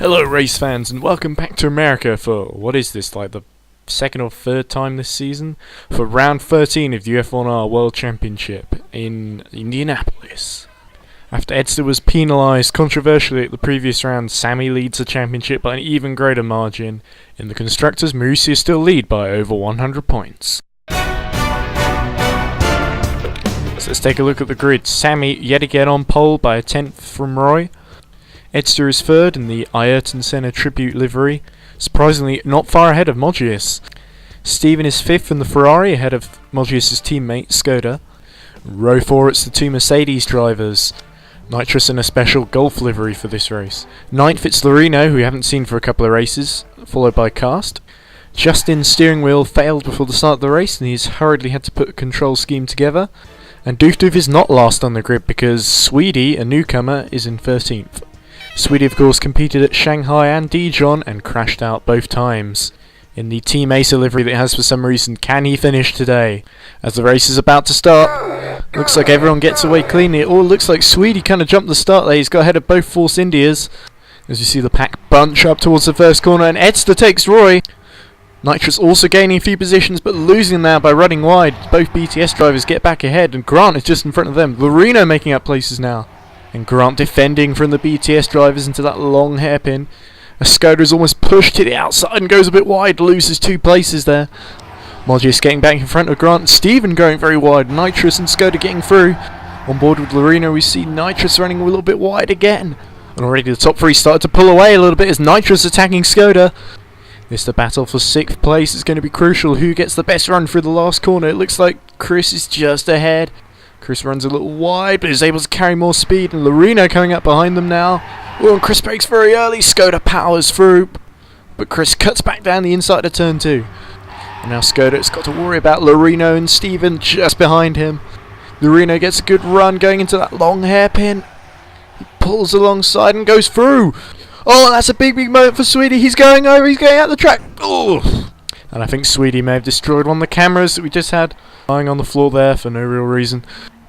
Hello race fans and welcome back to America for, what is this, like the second or third time this season? For round 13 of the UF1R World Championship in Indianapolis. After Edster was penalised controversially at the previous round, Sammy leads the championship by an even greater margin. In the constructors, Moggius still lead by over 100 points. So let's take a look at the grid. Sammy yet again on pole by a tenth from Roy. Edster is third in the Ayrton Senna tribute livery, surprisingly not far ahead of Moggius. Stephen is fifth in the Ferrari ahead of Moggius' teammate Skoda. Row 4, it's the two Mercedes drivers. Nitrous in a special Golf livery for this race. Ninth, it's Lorino, who we haven't seen for a couple of races, followed by Karst. Justin's steering wheel failed before the start of the race and he's hurriedly had to put a control scheme together. And Doof is not last on the grid because Sweetie, a newcomer, is in 13th. Sweetie of course competed at Shanghai and Dijon and crashed out both times. In the Team Acer livery that he has for some reason, can he finish today? As the race is about to start, looks like everyone gets away cleanly. It all looks like Sweetie kind of jumped the start there. He's got ahead of both Force Indias. As you see the pack bunch up towards the first corner and Edster takes Roy. Nitrous also gaining a few positions but losing now by running wide. Both BTS drivers get back ahead and Grant is just in front of them. Lorino making up places now. And Grant defending from the BTS drivers into that long hairpin. A Skoda is almost pushed to the outside and goes a bit wide, loses 2 places there. Moggius getting back in front of Grant. Stephen going very wide. Nitrous and Skoda getting through. On board with Lorino we see Nitrous running a little bit wide again. And already the top 3 started to pull away a little bit as Nitrous attacking Skoda. This the battle for 6th place is going to be crucial. Who gets the best run through the last corner? It looks like Chris is just ahead. Chris runs a little wide, but is able to carry more speed, and Lorino coming up behind them now. Oh, and Chris breaks very early. Skoda powers through, but Chris cuts back down the inside of turn 2. And now Skoda's got to worry about Lorino and Stephen just behind him. Lorino gets a good run going into that long hairpin. He pulls alongside and goes through. Oh, that's a big moment for Sweetie. He's going over, he's going out the track. Oh! And I think Sweetie may have destroyed one of the cameras that we just had lying on the floor there for no real reason.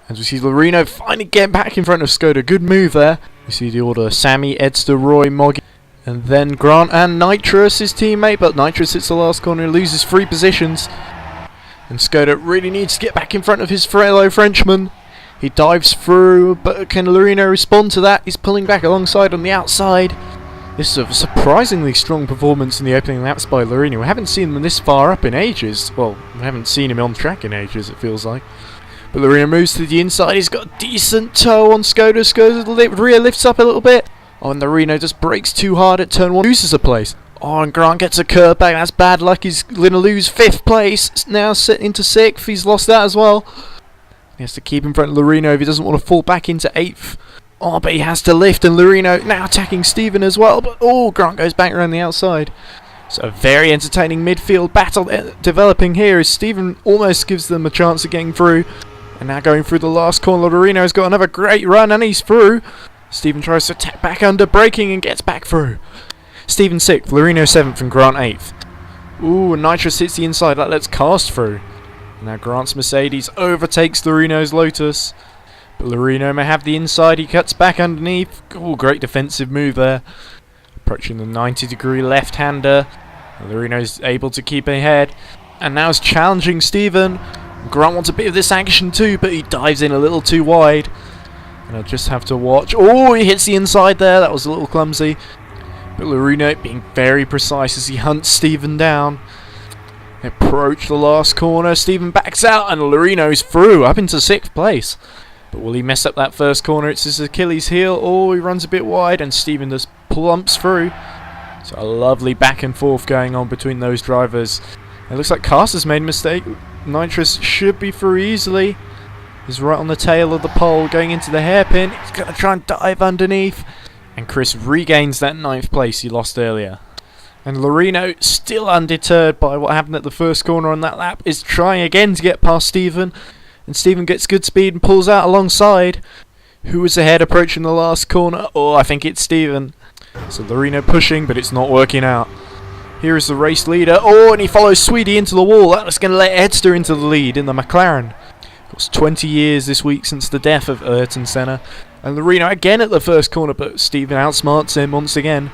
As we see Lorino finally get back in front of Skoda. Good move there. We see the order Sammy, Edster, Roy, Moggius, and then Grant and Nitrous, his teammate. But Nitrous hits the last corner and loses 3 positions. And Skoda really needs to get back in front of his fellow Frenchman. He dives through, but can Lorino respond to that? He's pulling back alongside on the outside. This is a surprisingly strong performance in the opening laps by Lorino. We haven't seen him this far up in ages. Well, we haven't seen him on track in ages, it feels like. But Lorino moves to the inside. He's got a decent toe on Skoda. Skoda's rear lifts up a little bit. Oh, and Lorino just brakes too hard at turn 1. Loses a place. Oh, and Grant gets a curve back. That's bad luck. He's going to lose 5th place. Now set into 6th. He's lost that as well. He has to keep in front of Lorino if he doesn't want to fall back into 8th. Oh, but he has to lift, and Lorino now attacking Stephen as well. But oh, Grant goes back around the outside. So a very entertaining midfield battle developing here as Stephen almost gives them a chance of getting through. And now going through the last corner, Lorino's got another great run and he's through. Stephen tries to attack back under braking and gets back through. Stephen 6th, Lorino 7th and Grant 8th. Ooh, and Nitrous hits the inside, that lets Karst through. And now Grant's Mercedes overtakes Lorino's Lotus. But Lorino may have the inside, he cuts back underneath. Ooh, great defensive move there. Approaching the 90-degree left-hander. Lorino's able to keep ahead. And now is challenging Stephen. Grant wants a bit of this action too, but he dives in a little too wide. And I'll just have to watch. Oh, he hits the inside there. That was a little clumsy. But Lorino being very precise as he hunts Stephen down. They approach the last corner. Stephen backs out and Lorino's through up into 6th place. But will he mess up that first corner? It's his Achilles heel. Oh, he runs a bit wide and Stephen just plumps through. So a lovely back and forth going on between those drivers. It looks like Karst has made a mistake. Nitrous should be through easily. He's right on the tail of the pole going into the hairpin. He's going to try and dive underneath. And Chris regains that 9th place he lost earlier. And Lorino, still undeterred by what happened at the first corner on that lap, is trying again to get past Stephen. And Stephen gets good speed and pulls out alongside. Who was ahead approaching the last corner? Oh, I think it's Stephen. So Lorino pushing, but it's not working out. Here is the race leader. Oh, and he follows Sweetie into the wall. That's going to let Edster into the lead in the McLaren. It's 20 years this week since the death of Ayrton Senna. And Lorino again at the first corner, but Stephen outsmarts him once again.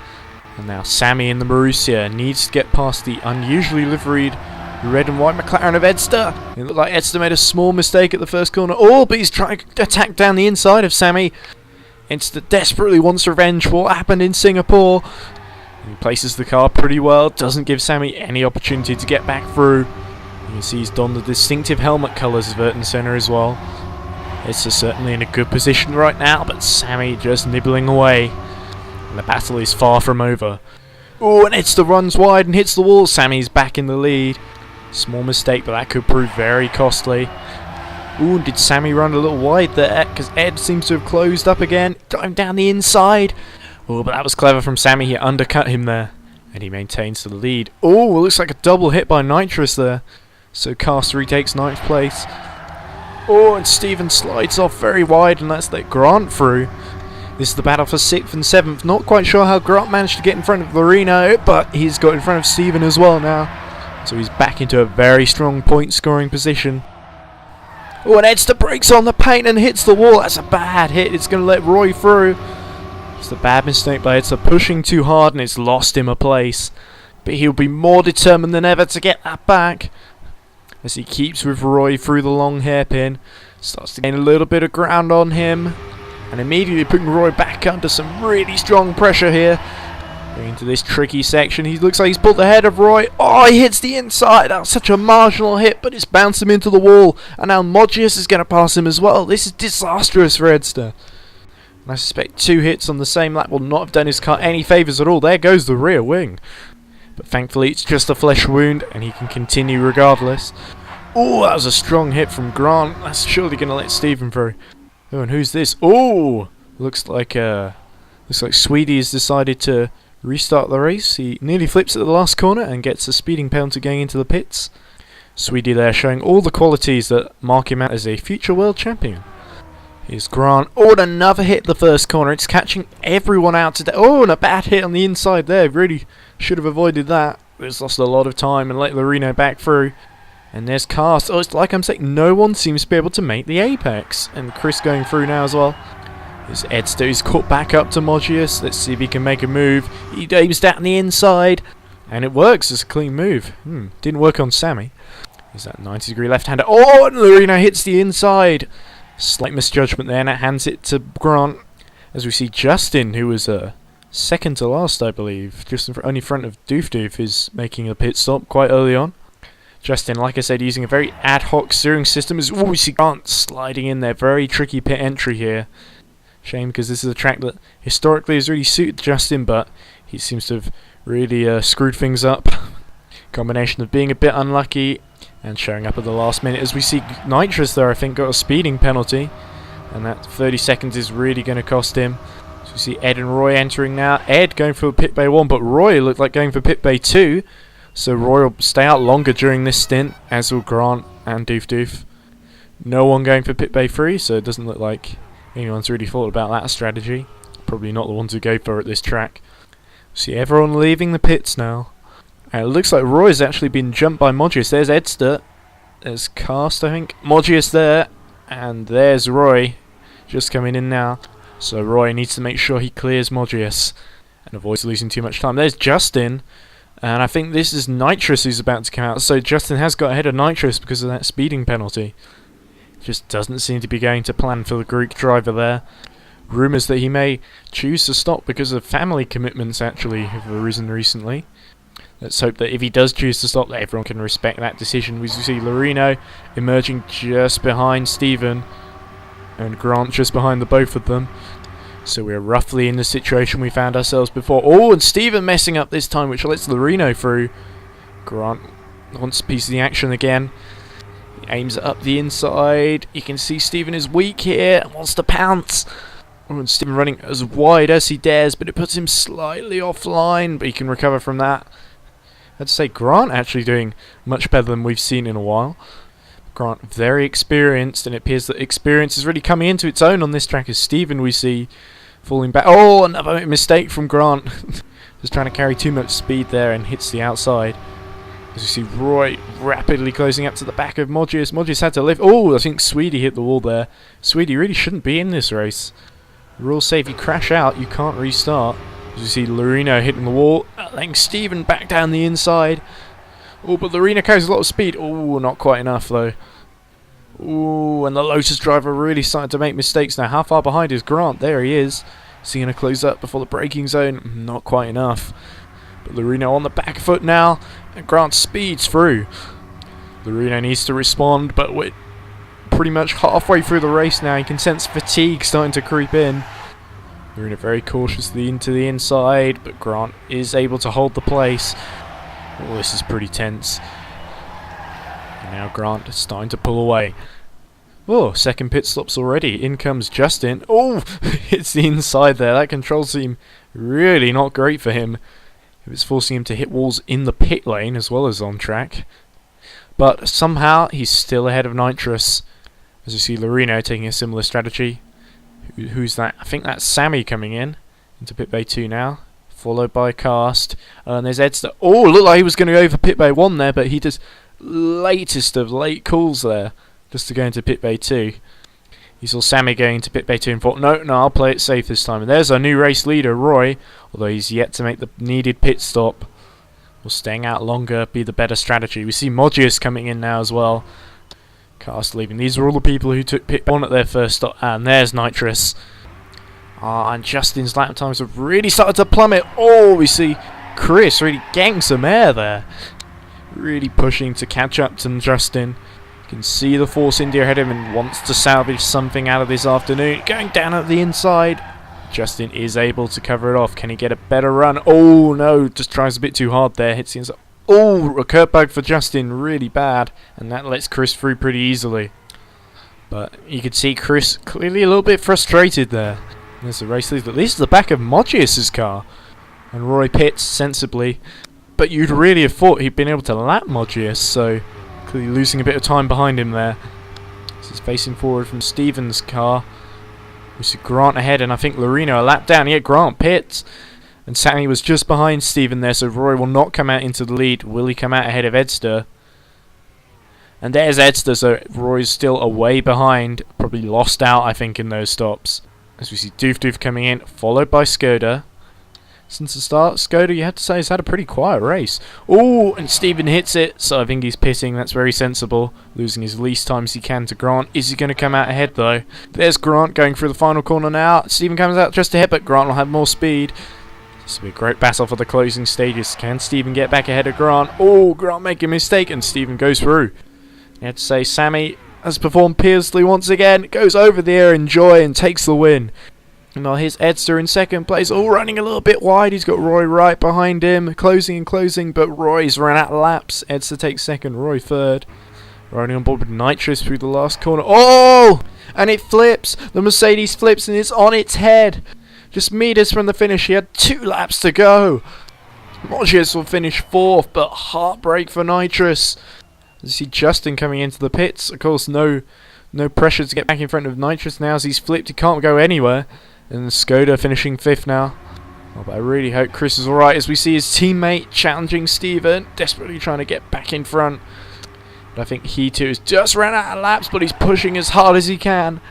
And now Sammy in the Marussia needs to get past the unusually liveried red and white McLaren of Edster. It looked like Edster made a small mistake at the first corner. Oh, but he's trying to attack down the inside of Sammy. Edster desperately wants revenge for what happened in Singapore. He places the car pretty well, doesn't give Sammy any opportunity to get back through. You can see he's donned the distinctive helmet colours of Ayrton Senna as well. Edster certainly in a good position right now, but Sammy just nibbling away. And the battle is far from over. Oh, and Edster runs wide and hits the wall. Sammy's back in the lead. Small mistake, but that could prove very costly. Ooh, and did Sammy run a little wide there? Because Ed seems to have closed up again. Diving down the inside. Oh, but that was clever from Sammy. He undercut him there. And he maintains the lead. Oh, it looks like a double hit by Nitrous there. So Karst retakes 9th place. Oh, and Stephen slides off very wide, and that's let Grant through. This is the battle for 6th and 7th. Not quite sure how Grant managed to get in front of Lorino, but he's got in front of Stephen as well now. So he's back into a very strong point scoring position. Oh, and Edster breaks on the paint and hits the wall. That's a bad hit. It's going to let Roy through. It's a bad mistake by Edster, pushing too hard, and it's lost him a place. But he'll be more determined than ever to get that back. As he keeps with Roy through the long hairpin. Starts to gain a little bit of ground on him. And immediately putting Roy back under some really strong pressure here. Going into this tricky section. He looks like he's pulled ahead of Roy. Oh, he hits the inside. That was such a marginal hit, but it's bounced him into the wall. And now Moggius is going to pass him as well. This is disastrous for Edster. And I suspect 2 hits on the same lap will not have done his car any favours at all. There goes the rear wing. But thankfully it's just a flesh wound and he can continue regardless. Oh, that was a strong hit from Grant. That's surely going to let Stephen through. Oh, and who's this? Oh, looks like Sweetie has decided to restart the race. He nearly flips at the last corner and gets a speeding penalty going into the pits. Sweetie there showing all the qualities that mark him out as a future world champion. Here's Grant. Oh, and another hit the first corner. It's catching everyone out today. Oh, and a bad hit on the inside there. Really should have avoided that. It's lost a lot of time and let Lorino back through. And there's Karst. Oh, it's like I'm saying, no one seems to be able to make the apex. And Chris going through now as well. There's Edster. He's caught back up to Moggius. Let's see if he can make a move. He aims down the inside. And it works. It's a clean move. Didn't work on Sammy. There's that 90-degree left-hander. Oh, and Lorino hits the inside. Slight misjudgment there, and it hands it to Grant. As we see Justin, who was second to last, I believe, just only front of Doof, is making a pit stop quite early on. Justin, like I said, using a very ad hoc steering system. As we see Grant sliding in there. Very tricky pit entry here. Shame, because this is a track that historically has really suited Justin, but he seems to have really screwed things up. Combination of being a bit unlucky and showing up at the last minute. As we see Nitrous there, I think, got a speeding penalty. And that 30 seconds is really going to cost him. So we see Ed and Roy entering now. Ed going for pit bay 1, but Roy looked like going for pit bay 2. So Roy will stay out longer during this stint, as will Grant and Doof. No one going for pit bay 3, so it doesn't look like anyone's really thought about that strategy. Probably not the one to go for at this track. See everyone leaving the pits now. And it looks like Roy's actually been jumped by Moggius. There's Edster. There's Karst, I think. Moggius there. And there's Roy. Just coming in now. So Roy needs to make sure he clears Moggius. And avoids losing too much time. There's Justin. And I think this is Nitrous who's about to come out. So Justin has got ahead of Nitrous because of that speeding penalty. Just doesn't seem to be going to plan for the Greek driver there. Rumours that he may choose to stop because of family commitments actually have arisen recently. Let's hope that if he does choose to stop, that everyone can respect that decision. We see Lorino emerging just behind Stephen and Grant just behind the both of them. So we're roughly in the situation we found ourselves before. Oh, and Stephen messing up this time, which lets Lorino through. Grant wants a piece of the action again. He aims it up the inside. You can see Stephen is weak here and wants to pounce. Oh, and Stephen running as wide as he dares, but it puts him slightly offline, but he can recover from that. I'd say Grant actually doing much better than we've seen in a while. Grant very experienced, and it appears that experience is really coming into its own on this track as Stephen we see falling back. Oh, another mistake from Grant. Just trying to carry too much speed there and hits the outside. As you see Roy rapidly closing up to the back of Moggius. Moggius had to lift. Oh, I think Sweetie hit the wall there. Sweetie really shouldn't be in this race. The rules say if you crash out, you can't restart. As you see Lorino hitting the wall, letting Steven back down the inside. Oh, but Lorino carries a lot of speed. Oh, not quite enough though. Oh, and the Lotus driver really starting to make mistakes now. How far behind is Grant? There he is. Is he going to close up before the braking zone? Not quite enough. But Lorino on the back foot now, and Grant speeds through. Lorino needs to respond, but we're pretty much halfway through the race now. You can sense fatigue starting to creep in. Lorino very cautiously into the inside, but Grant is able to hold the place. Oh, this is pretty tense. And now Grant is starting to pull away. Oh, second pit stops already. In comes Justin. Oh, hits the inside there. That control seemed really not great for him. It was forcing him to hit walls in the pit lane as well as on track. But somehow he's still ahead of Nitrous. As you see Lorino taking a similar strategy. Who's that? I think that's Sammy coming in into pit bay 2 now. Followed by Karst. And there's Edster. Oh, looked like he was going to go over pit bay 1 there, but he does latest of late calls there. Just to go into pit bay 2. You saw Sammy going into pit bay 2 and thought, no, I'll play it safe this time. And there's our new race leader, Roy. Although he's yet to make the needed pit stop. Will staying out longer be the better strategy. We see Moggius coming in now as well. Karst leaving. These are all the people who took pit 1 at their first stop. And there's Nitrous. And Justin's lap times have really started to plummet. Oh, we see Chris really getting some air there. Really pushing to catch up to Justin. You can see the Force India ahead of him and wants to salvage something out of this afternoon. Going down at the inside. Justin is able to cover it off. Can he get a better run? Oh no, just tries a bit too hard there. Hits the inside. Oh, a curb bug for Justin. Really bad. And that lets Chris through pretty easily. But you could see Chris clearly a little bit frustrated there. There's the race leader. This is the back of Moggius' car. And Roy pits sensibly. But you'd really have thought he'd been able to lap Moggius, so clearly losing a bit of time behind him there. This is facing forward from Steven's car. We see Grant ahead, and I think Lorino a lap down. Yeah, Grant pits. And Sammy was just behind Steven there, so Roy will not come out into the lead. Will he come out ahead of Edster? And there's Edster, so Roy's still away behind. Probably lost out, I think, in those stops. As we see Doof coming in, followed by Skoda. Since the start, Skoda, you have to say, has had a pretty quiet race. Oh, and Steven hits it, so I think he's pitting. That's very sensible. Losing as least time as he can to Grant. Is he going to come out ahead, though? There's Grant going through the final corner now. Steven comes out just ahead, but Grant will have more speed. This will be a great battle for the closing stages. Can Steven get back ahead of Grant? Oh, Grant making a mistake, and Steven goes through. You have to say, Sammy has performed piercingly once again. Goes over the air in joy and takes the win. And now here's Edster in second place, all running a little bit wide. He's got Roy right behind him, closing and closing, but Roy's run out of laps. Edster takes second, Roy third. Riding on board with Nitrous through the last corner. Oh! And it flips! The Mercedes flips and it's on its head. Just meters from the finish, he had 2 laps to go. Moggius will finish 4th, but heartbreak for Nitrous. You see Justin coming into the pits. Of course, no pressure to get back in front of Nitrous now as he's flipped. He can't go anywhere. And Skoda finishing 5th now. Oh, but I really hope Chris is alright as we see his teammate challenging Steven. Desperately trying to get back in front. But I think he too has just ran out of laps, but he's pushing as hard as he can.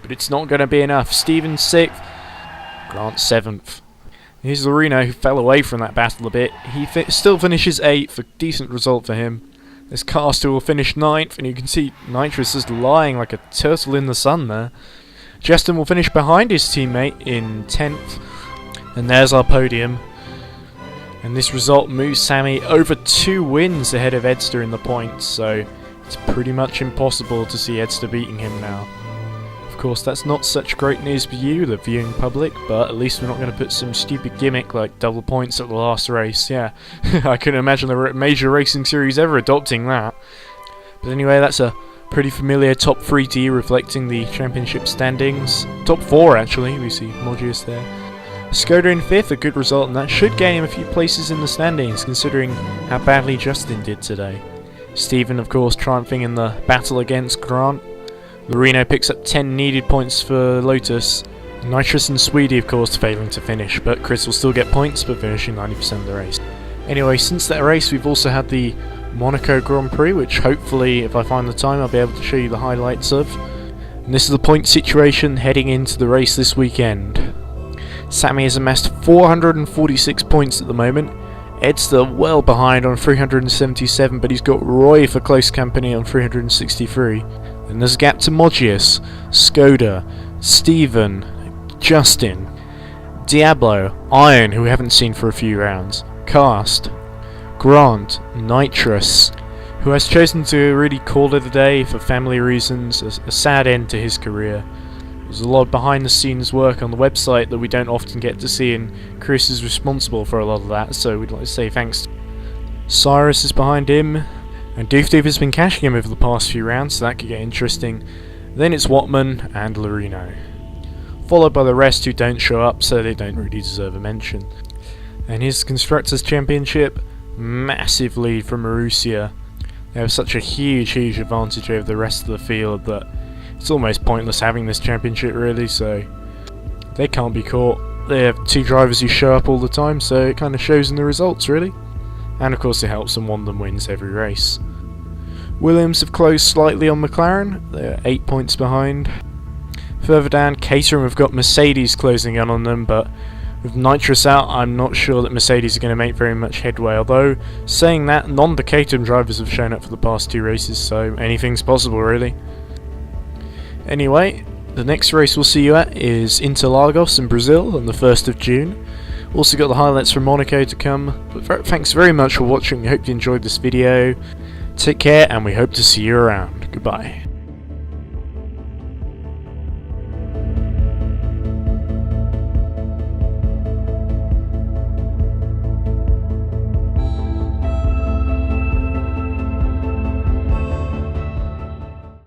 But it's not going to be enough. Steven 6th. Grant 7th. Here's Lorino, who fell away from that battle a bit. He still finishes 8th. A decent result for him. There's Karst, who will finish 9th. And you can see Nitrous is lying like a turtle in the sun there. Justin will finish behind his teammate in 10th. And there's our podium. And this result moves Sammy over 2 wins ahead of Edster in the points. So it's pretty much impossible to see Edster beating him now. Of course, that's not such great news for you, the viewing public, but at least we're not going to put some stupid gimmick like double points at the last race. Yeah, I couldn't imagine a major racing series ever adopting that. But anyway, that's a pretty familiar top 3D reflecting the championship standings. Top 4 actually, we see Moggius there. Skoda in 5th, a good result, and that should gain him a few places in the standings considering how badly Justin did today. Steven, of course, triumphing in the battle against Grant. Lorino picks up 10 needed points for Lotus. Nitrous and Swede, of course, failing to finish, but Chris will still get points but finishing 90% of the race. Anyway, since that race we've also had the Monaco Grand Prix, which hopefully, if I find the time, I'll be able to show you the highlights of. And this is the point situation heading into the race this weekend. Sammy has amassed 446 points at the moment. Edster well behind on 377, but he's got Roy for close company on 363. Then there's a gap to Moggius, Skoda, Steven, Justin, Diablo, Iron, who we haven't seen for a few rounds, Karst, Grant, Nitrous, who has chosen to really call it a day for family reasons, a sad end to his career. There's a lot of behind the scenes work on the website that we don't often get to see, and Chris is responsible for a lot of that, so we'd like to say thanks. Cyrus is behind him, and Doof has been cashing him over the past few rounds, so that could get interesting. Then it's Watman and Lorino, followed by the rest who don't show up, so they don't really deserve a mention. And his Constructors' Championship, massive lead from Marussia. They have such a huge advantage over the rest of the field that it's almost pointless having this championship really, so they can't be caught. They have two drivers who show up all the time, so it kind of shows in the results really. And of course it helps them one of them wins every race. Williams have closed slightly on McLaren, they're 8 points behind. Further down, Caterham have got Mercedes closing in on them, but with Nitrous out, I'm not sure that Mercedes are going to make very much headway, although, saying that, none of the Caterham drivers have shown up for the past two races, so anything's possible really. Anyway, the next race we'll see you at is Interlagos in Brazil on the 1st of June. Also got the highlights from Monaco to come, but thanks very much for watching. I hope you enjoyed this video. Take care, and we hope to see you around. Goodbye.